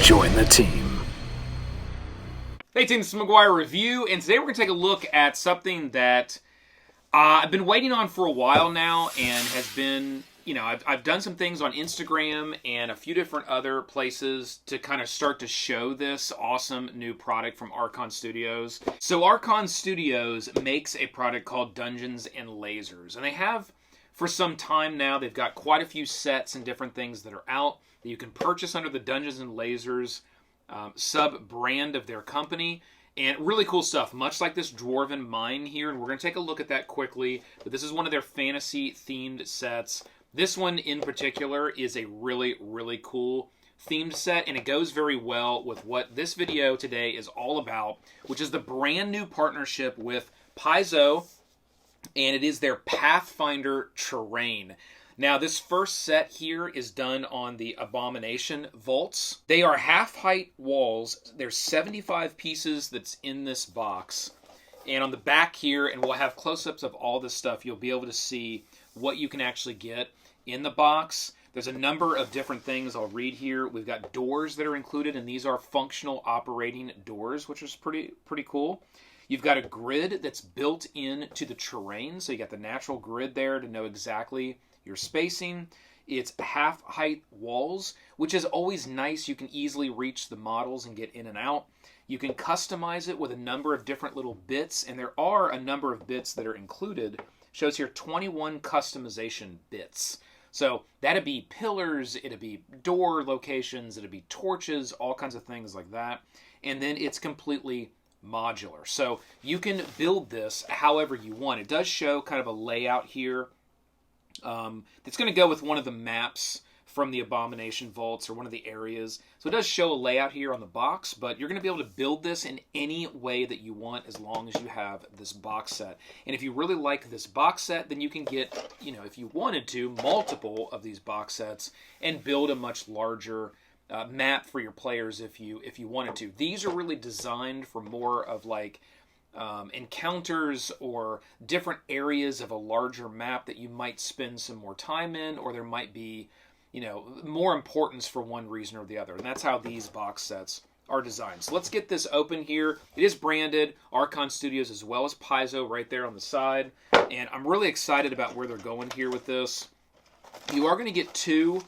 Join the team. Hey team, this is McGuire Review, and today we're going to take a look at something that I've been waiting on for a while now, and has been, I've done some things on Instagram and a few different other places to kind of start to show this awesome new product from Archon Studios. So Archon Studios makes a product called Dungeons and Lasers, and they have for some time now. They've got quite a few sets and different things that are out that you can purchase under the Dungeons and Lasers sub-brand of their company. And really cool stuff, much like this Dwarven Mine here, and we're going to take a look at that quickly. But this is one of their fantasy-themed sets. This one in particular is a really, really cool themed set, and it goes very well with what this video today is all about, which is the brand new partnership with Paizo, and it is their Pathfinder terrain. Now, this first set here is done on the Abomination Vaults. They are half-height walls. There's 75 pieces that's in this box. And on the back here, and we'll have close-ups of all this stuff, you'll be able to see what you can actually get in the box. There's a number of different things I'll read here. We've got doors that are included, and these are functional operating doors, which is pretty cool. You've got a grid that's built into the terrain, so you got the natural grid there to know exactly your spacing. It's half-height walls, which is always nice. You can easily reach the models and get in and out. You can customize it with a number of different little bits, and there are a number of bits that are included. Shows here 21 customization bits. So that'd be pillars, it'd be door locations, it'd be torches, all kinds of things like that. And then it's completely modular. So you can build this however you want. It does show kind of a layout here. It's going to go with one of the maps from the Abomination Vaults or one of the areas. So it does show a layout here on the box, but you're going to be able to build this in any way that you want as long as you have this box set. And if you really like this box set, then you can get, if you wanted to, multiple of these box sets and build a much larger map for your players if you wanted to. These are really designed for more of like encounters or different areas of a larger map that you might spend some more time in, or there might be, more importance for one reason or the other. And that's how these box sets are designed. So let's get this open here. It is branded Archon Studios as well as Paizo right there on the side. And I'm really excited about where they're going here with this. You are going to get two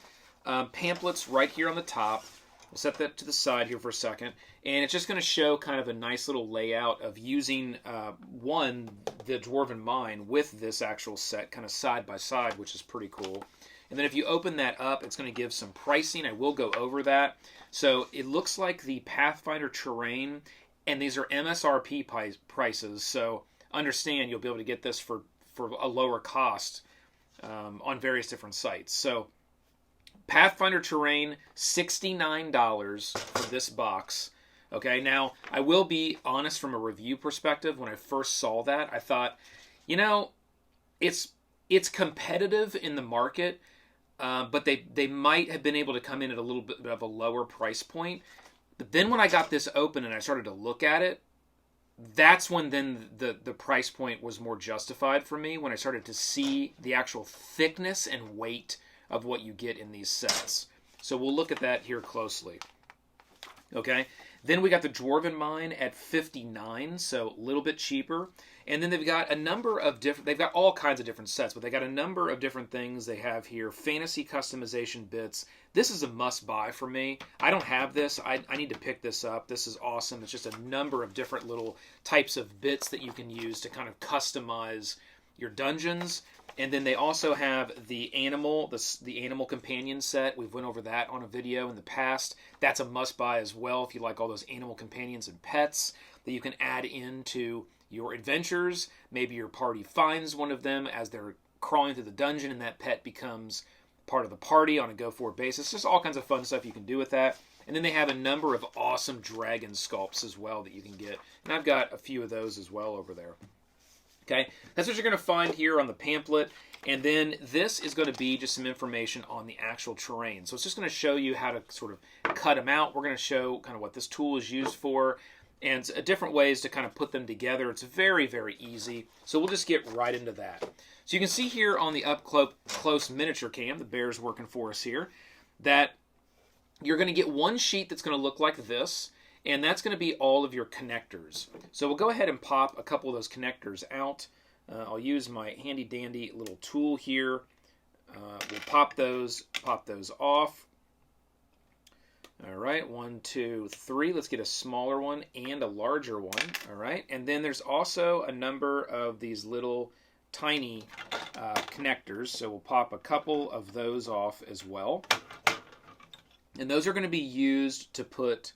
pamphlets right here on the top. We'll set that to the side here for a second. And it's just going to show kind of a nice little layout of using, the Dwarven Mine with this actual set kind of side by side, which is pretty cool. And then if you open that up, it's going to give some pricing. I will go over that. So it looks like the Pathfinder terrain, and these are MSRP prices. So understand you'll be able to get this for a lower cost on various different sites. So Pathfinder terrain, $69 for this box. Okay, now I will be honest from a review perspective. When I first saw that, I thought, it's competitive in the market, but they might have been able to come in at a little bit of a lower price point. But then when I got this open and I started to look at it, that's when then the price point was more justified for me, when I started to see the actual thickness and weight of what you get in these sets. So we'll look at that here closely. Okay, then we got the Dwarven Mine at $59, so a little bit cheaper. And then they've got a number of they've got all kinds of different sets, but they got a number of different things they have here. Fantasy customization bits. This is a must-buy for me. I don't have this. I need to pick this up. This is awesome. It's just a number of different little types of bits that you can use to kind of customize your dungeons. And then they also have the animal companion set. We've went over that on a video in the past. That's a must-buy as well if you like all those animal companions and pets that you can add into your adventures. Maybe your party finds one of them as they're crawling through the dungeon, and that pet becomes part of the party on a go-forward basis. Just all kinds of fun stuff you can do with that. And then they have a number of awesome dragon sculpts as well that you can get. And I've got a few of those as well over there. Okay, that's what you're going to find here on the pamphlet. And then this is going to be just some information on the actual terrain. So it's just going to show you how to sort of cut them out. We're going to show kind of what this tool is used for and different ways to kind of put them together. It's very, very easy. So we'll just get right into that. So you can see here on the up-close miniature cam, the bear's working for us here, that you're going to get one sheet that's going to look like this, and that's going to be all of your connectors. So we'll go ahead and pop a couple of those connectors out. I'll use my handy dandy little tool here. We'll pop those off. All right, 1, 2, 3. Let's get a smaller one and a larger one. All right, and then there's also a number of these little tiny connectors. So we'll pop a couple of those off as well. And those are going to be used to put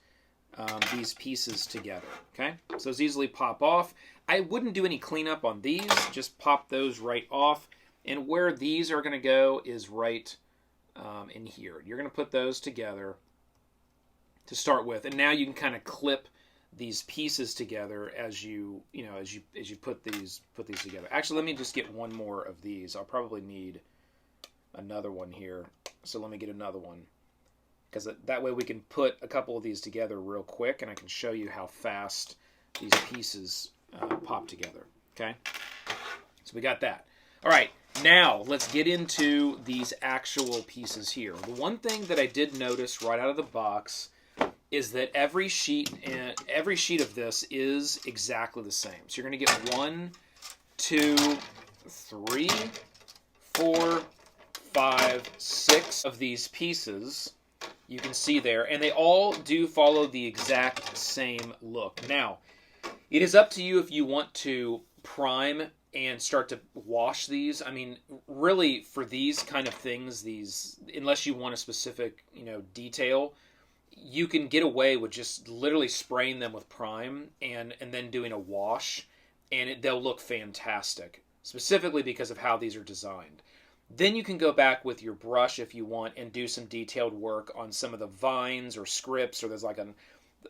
these pieces together. Okay, so those easily pop off. I wouldn't do any cleanup on these. Just pop those right off. And where these are going to go is right in here. You're going to put those together to start with, and now you can kind of clip these pieces together as you put these together. Actually, let me just get one more of these. I'll probably need another one here, so let me get another one, because that way we can put a couple of these together real quick, and I can show you how fast these pieces pop together. Okay, so we got that. All right, now let's get into these actual pieces here. The one thing that I did notice right out of the box is that every sheet of this is exactly the same. So you're going to get 1, 2, 3, 4, 5, 6 of these pieces. You can see there, and they all do follow the exact same look. Now, it is up to you if you want to prime and start to wash these. I mean, really, for these kind of things, unless you want a specific, detail, you can get away with just literally spraying them with prime and then doing a wash, and they'll look fantastic, specifically because of how these are designed. Then you can go back with your brush if you want and do some detailed work on some of the vines or scripts, or there's like a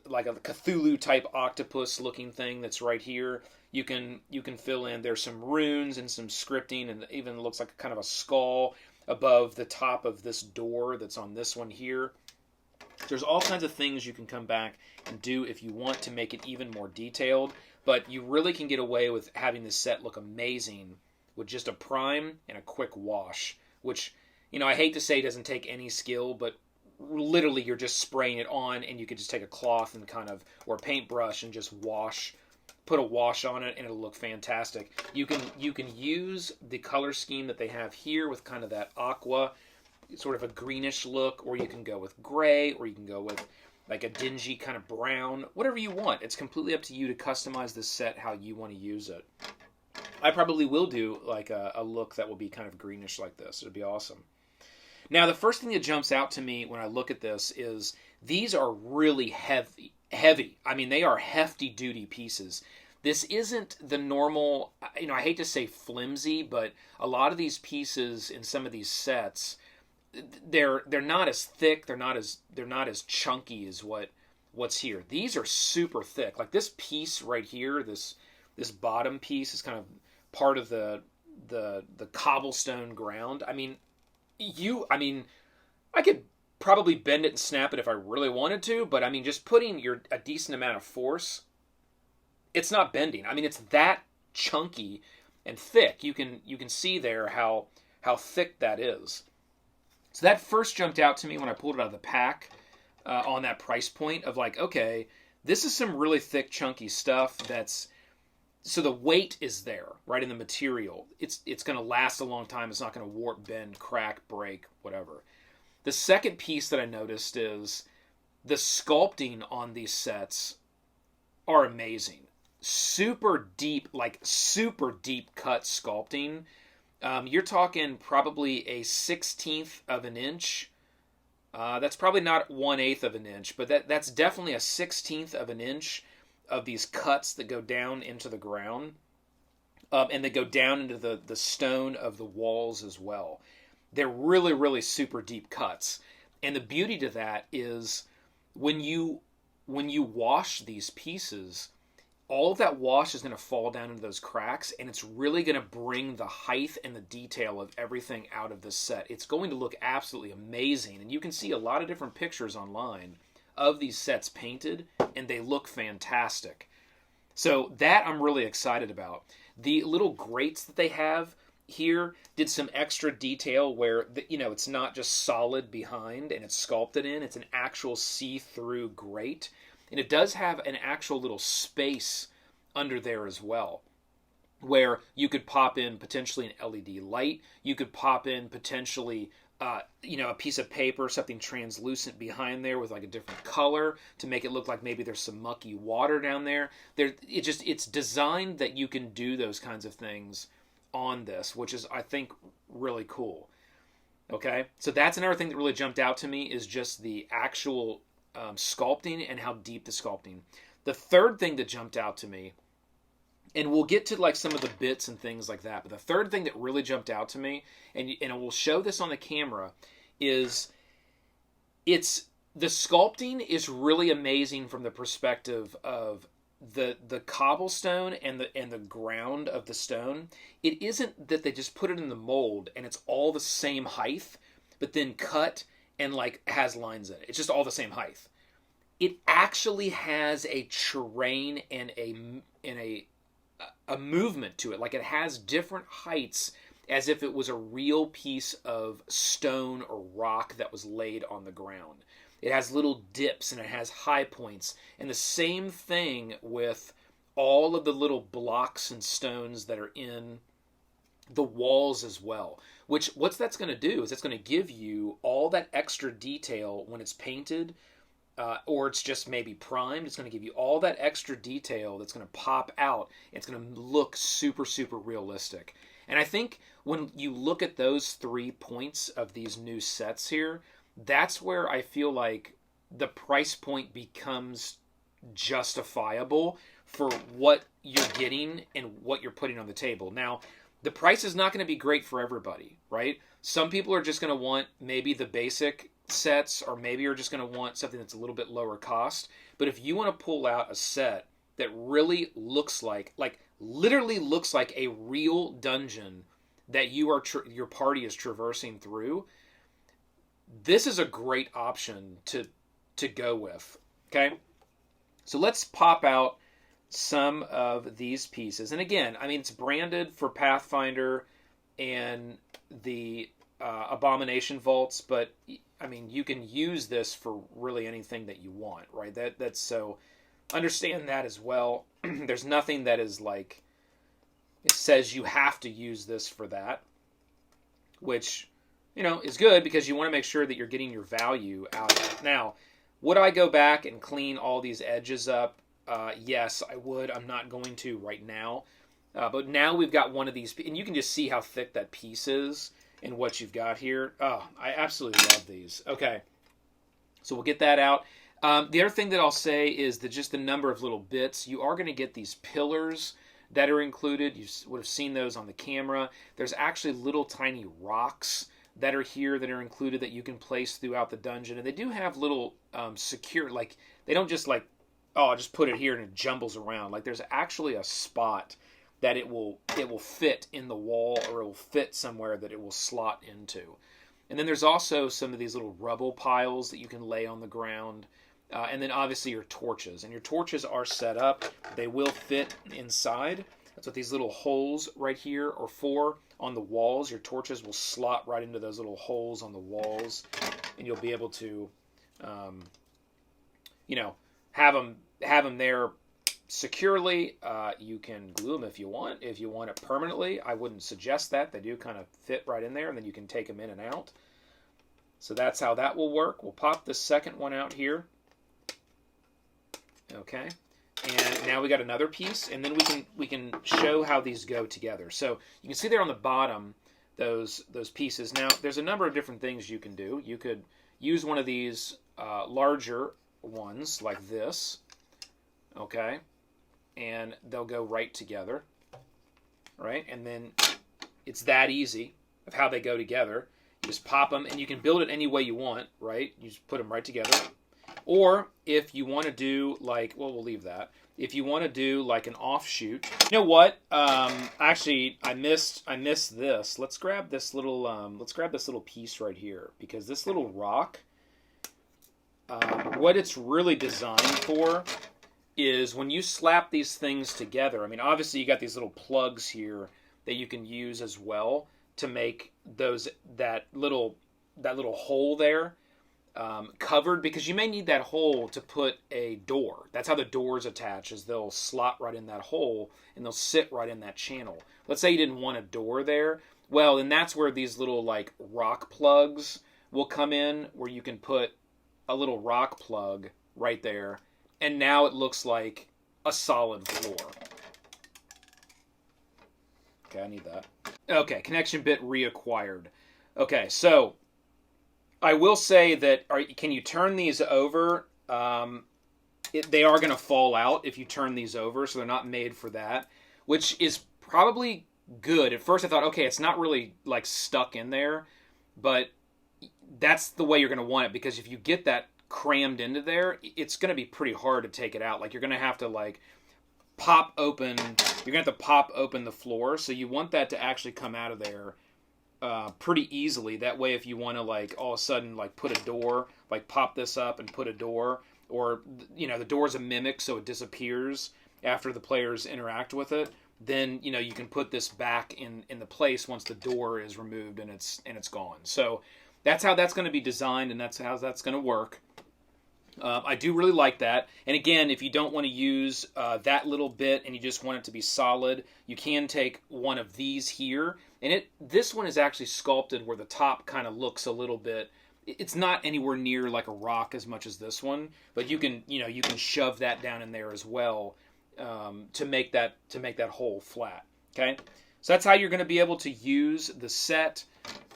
Cthulhu type octopus looking thing that's right here. You can fill in. There's some runes and some scripting, and it even looks like kind of a skull above the top of this door that's on this one here. There's all kinds of things you can come back and do if you want to make it even more detailed, but you really can get away with having this set look amazing with just a prime and a quick wash, which, I hate to say doesn't take any skill, but literally you're just spraying it on, and you could just take a cloth and or a paintbrush and just put a wash on it, and it'll look fantastic. You can use the color scheme that they have here with kind of that aqua, sort of a greenish look, or you can go with gray, or you can go with like a dingy kind of brown, whatever you want. It's completely up to you to customize this set how you want to use it. I probably will do like a look that will be kind of greenish like this. It'd be awesome. Now, the first thing that jumps out to me when I look at this is these are really heavy. I mean, they are hefty duty pieces. This isn't the normal, I hate to say flimsy, but a lot of these pieces in some of these sets, they're not as thick, they're not as chunky as what's here. These are super thick. Like this piece right here, this bottom piece is kind of part of the cobblestone ground. I mean, I could probably bend it and snap it if I really wanted to, but I mean, just putting a decent amount of force, it's not bending. I mean, it's that chunky and thick. You can see there how thick that is. So that first jumped out to me when I pulled it out of the pack on that price point of like, okay, this is some really thick, chunky stuff so the weight is there, right, in the material. It's going to last a long time. It's not going to warp, bend, crack, break, whatever. The second piece that I noticed is the sculpting on these sets are amazing. Super deep cut sculpting. You're talking probably a 1/16 of an inch. That's probably not 1/8 of an inch, but that's definitely a 1/16 of an inch of these cuts that go down into the ground, and they go down into the stone of the walls as well. They're really, really super deep cuts. And the beauty to that is when you wash these pieces, all of that wash is going to fall down into those cracks, and it's really going to bring the height and the detail of everything out of this set. It's going to look absolutely amazing, and you can see a lot of different pictures online of these sets painted, and they look fantastic. So that I'm really excited about. The little grates that they have here did some extra detail where, it's not just solid behind and it's sculpted in. It's an actual see-through grate. And it does have an actual little space under there as well, where you could pop in potentially an LED light. You could pop in potentially, a piece of paper, something translucent behind there with like a different color to make it look like maybe there's some mucky water down there. It's designed that you can do those kinds of things on this, which is, I think, really cool. Okay, so that's another thing that really jumped out to me, is just the actual sculpting and how deep the sculpting. The third thing that jumped out to me, and we'll get to like some of the bits and things like that, but the third thing that really jumped out to me, and we'll show this on the camera, is the sculpting is really amazing from the perspective of the cobblestone and the ground of the stone. It isn't that they just put it in the mold and it's all the same height, but then cut and like has lines in it. It's just all the same height. It actually has a terrain and a movement to it. Like, it has different heights as if it was a real piece of stone or rock that was laid on the ground. It has little dips and it has high points. And the same thing with all of the little blocks and stones that are in the walls as well. What that's going to do is it's going to give you all that extra detail when it's painted, or it's just maybe primed. It's going to give you all that extra detail that's going to pop out. It's going to look super, super realistic. And I think when you look at those 3 points of these new sets here, that's where I feel like the price point becomes justifiable for what you're getting and what you're putting on the table. Now, the price is not going to be great for everybody, right? Some people are just going to want maybe the basic sets, or maybe you're just going to want something that's a little bit lower cost. But if you want to pull out a set that really looks like literally looks like a real dungeon that your party is traversing through, this is a great option to go with. Okay, so let's pop out some of these pieces. And again, I mean, it's branded for Pathfinder and the Abomination Vaults, but I mean, you can use this for really anything that you want, right? That's so, understand that as well. There's nothing that is like, it says you have to use this for that, which, is good because you want to make sure that you're getting your value out of it. Now, would I go back and clean all these edges up? Yes, I would. I'm not going to right now. But now we've got one of these, and you can just see how thick that piece is and what you've got here. Oh, I absolutely love these. Okay, so we'll get that out. The other thing that I'll say is that just the number of little bits. You are going to get these pillars that are included. You would have seen those on the camera. There's actually little tiny rocks that are here that are included that you can place throughout the dungeon. And they do have little secure, like, they don't just like, oh, I'll just put it here and it jumbles around. Like, there's actually a spot that it will fit in the wall, or it will fit somewhere that it will slot into. And then there's also some of these little rubble piles that you can lay on the ground. And then obviously your torches. And your torches are set up. They will fit inside. That's what these little holes right here are for on the walls. Your torches will slot right into those little holes on the walls. And you'll be able to, have them there securely. You can glue them if you want. If you want it permanently, I wouldn't suggest that. They do kind of fit right in there, and then you can take them in and out. So that's how that will work. We'll pop the second one out here. Okay, and now we got another piece, and then we can show how these go together. So you can see there on the bottom those pieces. Now there's a number of different things you can do. You could use one of these larger ones like this. Okay, and they'll go right together, right? And then it's that easy of how they go together. You just pop them, and you can build it any way you want, right? You just put them right together. Or if you want to do like, well, we'll leave that. If you want to do like an offshoot, you know what? Actually, I missed this. Let's grab this little piece right here, because this little rock, what it's really designed for is when you slap these things together. I mean, obviously you got these little plugs here that you can use as well to make that little hole there covered, because you may need that hole to put a door. That's how the doors attach, is they'll slot right in that hole and they'll sit right in that channel. Let's say you didn't want a door there. Well, then that's where these little like rock plugs will come in, where you can put a little rock plug right there, and now it looks like a solid floor. Okay, I need that. Okay, connection bit reacquired. Okay, so I will say that, can you turn these over? They are going to fall out if you turn these over, so they're not made for that, which is probably good. At first I thought, okay, it's not really like stuck in there, but that's the way you're going to want it, because if you get that crammed into there, it's going to be pretty hard to take it out. Like, you're going to have to like pop open the floor, so you want that to actually come out of there pretty easily. That way, if you want to like all of a sudden like put a door, like pop this up and put a door, or the door's a mimic, so it disappears after the players interact with it, then you can put this back in the place once the door is removed and it's gone. So that's how that's going to be designed, and that's how that's going to work. I do really like that. And again, if you don't want to use that little bit and you just want it to be solid, you can take one of these here. And this one is actually sculpted where the top kind of looks a little bit, it's not anywhere near like a rock as much as this one, but you can shove that down in there as well to make that hole flat. Okay, so that's how you're going to be able to use the set.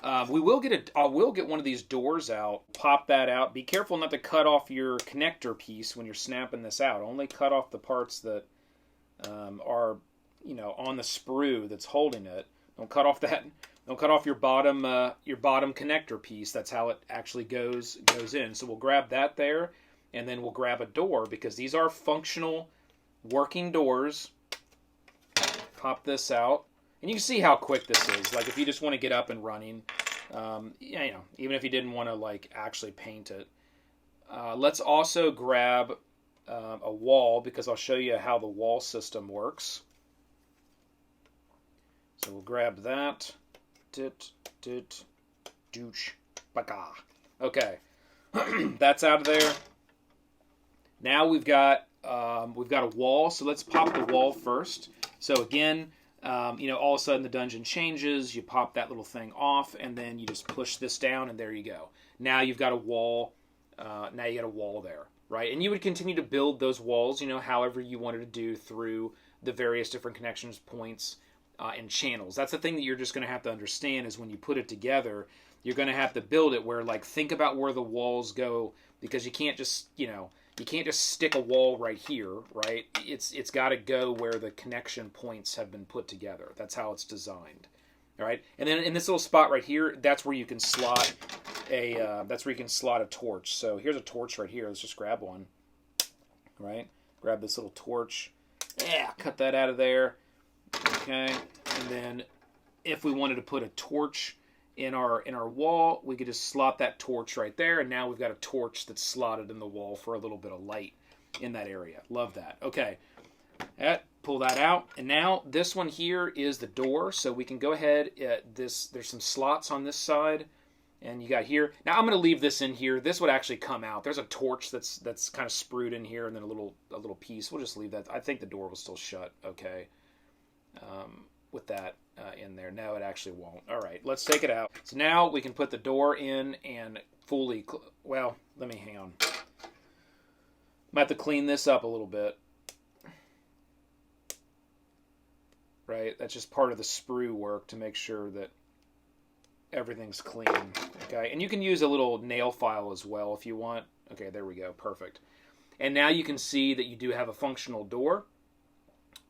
I will get one of these doors out, pop that out. Be careful not to cut off your connector piece when you're snapping this out. Only cut off the parts that are on the sprue that's holding it. Don't cut off that. Don't cut off your bottom connector piece. That's how it actually goes in. So we'll grab that there, and then we'll grab a door, because these are functional working doors. Pop this out. And you can see how quick this is. Like, if you just want to get up and running, even if you didn't want to like actually paint it. Let's also grab a wall, because I'll show you how the wall system works. So we'll grab that. Okay, that's out of there. Now we've got a wall. So let's pop the wall first. So again, all of a sudden the dungeon changes. You pop that little thing off, and then you just push this down, and there you go. Now you've got a wall. Now you got a wall there, right? And you would continue to build those walls, however you wanted to do through the various different connections points and channels. That's the thing that you're just going to have to understand, is when you put it together, you're going to have to build it where, like, think about where the walls go, because you can't just, you can't just stick a wall right here, right? It's got to go where the connection points have been put together. That's how it's designed, all right? And then in this little spot right here, that's where you can slot a torch. So here's a torch right here. Let's just grab one, right? Grab this little torch. Yeah, cut that out of there. Okay, and then if we wanted to put a torch in our wall, we could just slot that torch right there, and now we've got a torch that's slotted in the wall for a little bit of light in that area. Love that. Okay, pull that out, and now this one here is the door, so we can go ahead. There's some slots on this side, and you got here. Now I'm going to leave this in here. This would actually come out. There's a torch that's kind of sprued in here, and then a little piece. We'll just leave that. I think the door will still shut. Okay. With that in there. No, it actually won't. All right, let's take it out. So now we can put the door in and fully... Well, let me hang on. I'm going to have to clean this up a little bit. Right, that's just part of the sprue work to make sure that everything's clean. Okay, and you can use a little nail file as well if you want. Okay, there we go. Perfect. And now you can see that you do have a functional door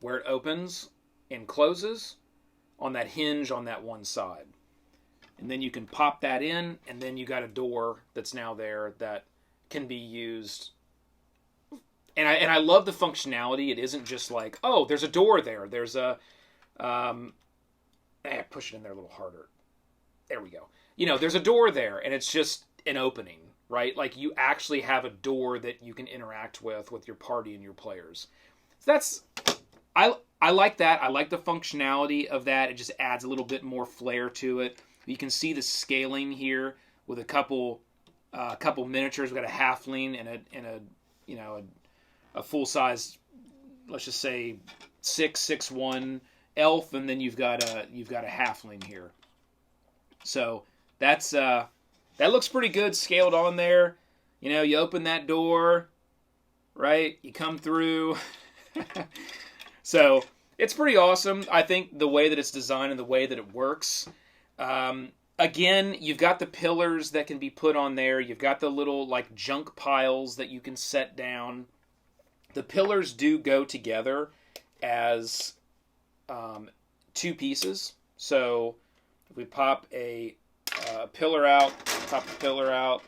where it opens and closes on that hinge on that one side. And then you can pop that in, and then you got a door that's now there that can be used. And I love the functionality. It isn't just like, oh, there's a door there. There's a... push it in there a little harder. There we go. There's a door there, and it's just an opening, right? Like, you actually have a door that you can interact with your party and your players. So I like that. I like the functionality of that. It just adds a little bit more flair to it. You can see the scaling here with a couple miniatures. We've got a halfling and a full size, let's just say 6'1" elf, and then you've got a halfling here. So that looks pretty good scaled on there. You open that door, right? You come through. So it's pretty awesome. I think the way that it's designed and the way that it works. Again, you've got the pillars that can be put on there. You've got the little like junk piles that you can set down. The pillars do go together as two pieces. So if we pop a pillar out, pop the pillar out,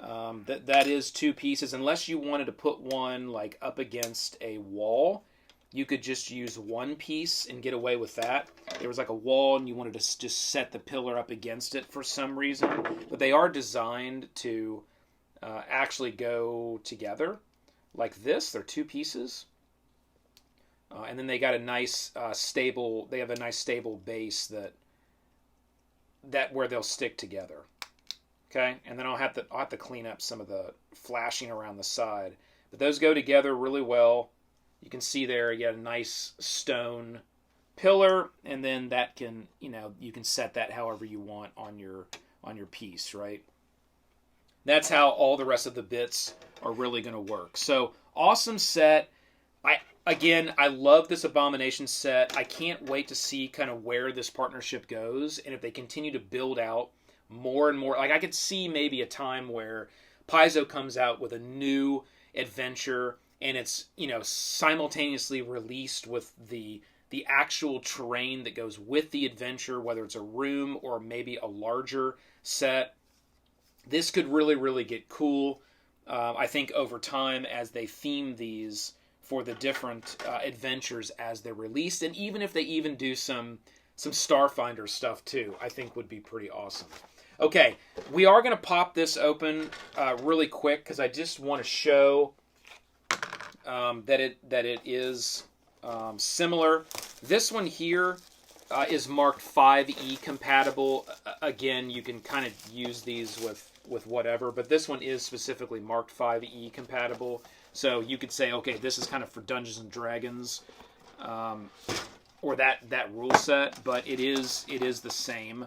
that is two pieces. Unless you wanted to put one like up against a wall, you could just use one piece and get away with that. There was like a wall and you wanted to just set the pillar up against it for some reason. But they are designed to actually go together like this. They're two pieces. And then they got a nice stable base that where they'll stick together. Okay? And then I'll have to clean up some of the flashing around the side. But those go together really well. You can see there you got a nice stone pillar, and then that can, you can set that however you want on your piece, right? That's how all the rest of the bits are really going to work. So, awesome set. I love this Abomination set. I can't wait to see kind of where this partnership goes, and if they continue to build out more and more. Like, I could see maybe a time where Paizo comes out with a new adventure, and it's, simultaneously released with the actual terrain that goes with the adventure, whether it's a room or maybe a larger set. This could really, really get cool. I think over time, as they theme these for the different adventures as they're released, and even if they even do some Starfinder stuff too, I think would be pretty awesome. Okay, we are going to pop this open really quick because I just want to show that it is similar. This one here is marked 5E compatible. Again, you can kind of use these with whatever, but this one is specifically marked 5E compatible. So you could say, okay, this is kind of for Dungeons and Dragons, or that rule set, but it is the same.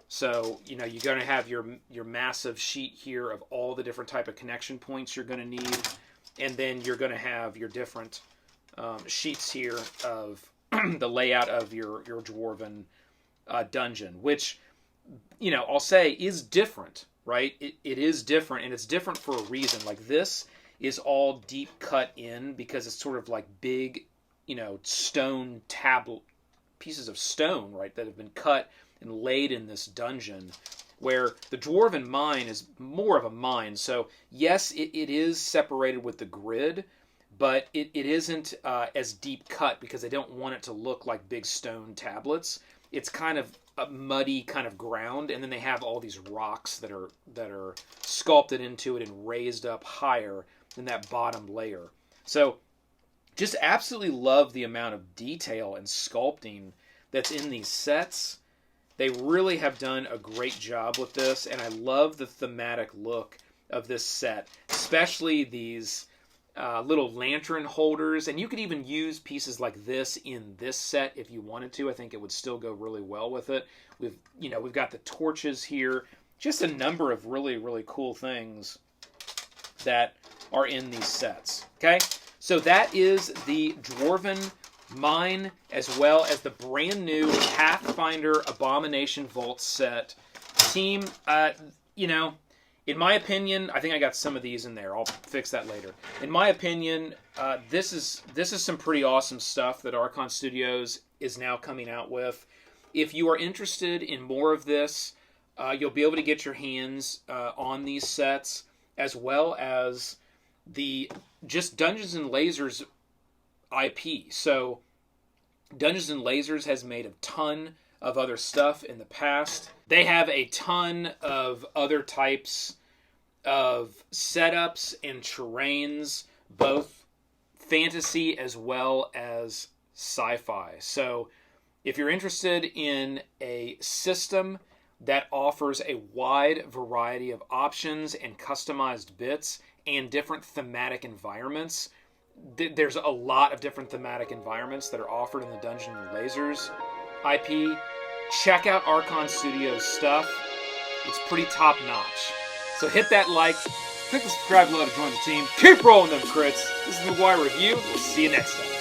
So you're going to have your massive sheet here of all the different type of connection points you're going to need. And then you're going to have your different sheets here of the layout of your dwarven dungeon, which, I'll say is different, right? It is different, and it's different for a reason. Like, this is all deep cut in because it's sort of like big, stone pieces of stone, right, that have been cut and laid in this dungeon, where the Dwarven mine is more of a mine. So, yes, it is separated with the grid, but it isn't as deep cut because they don't want it to look like big stone tablets. It's kind of a muddy kind of ground, and then they have all these rocks that are sculpted into it and raised up higher than that bottom layer. So, just absolutely love the amount of detail and sculpting that's in these sets. They really have done a great job with this, and I love the thematic look of this set, especially these little lantern holders. And you could even use pieces like this in this set if you wanted to. I think it would still go really well with it. We've got the torches here, just a number of really, really cool things that are in these sets. Okay, so that is the Dwarven Mine, as well as the brand new Pathfinder Abomination Vaults set. Team, in my opinion, I think I got some of these in there. I'll fix that later. In my opinion, this is some pretty awesome stuff that Archon Studios is now coming out with. If you are interested in more of this, you'll be able to get your hands on these sets, as well as the just Dungeons and Lasers IP. So Dungeons and Lasers has made a ton of other stuff in the past. They have a ton of other types of setups and terrains, both fantasy as well as sci-fi. So if you're interested in a system that offers a wide variety of options and customized bits and different thematic environments, there's a lot of different thematic environments that are offered in the Dungeons and Lasers IP. Check out Archon Studio's stuff. It's pretty top-notch. So hit that like, click the subscribe below to join the team. Keep rolling them crits. This is McGuire Review. We'll see you next time.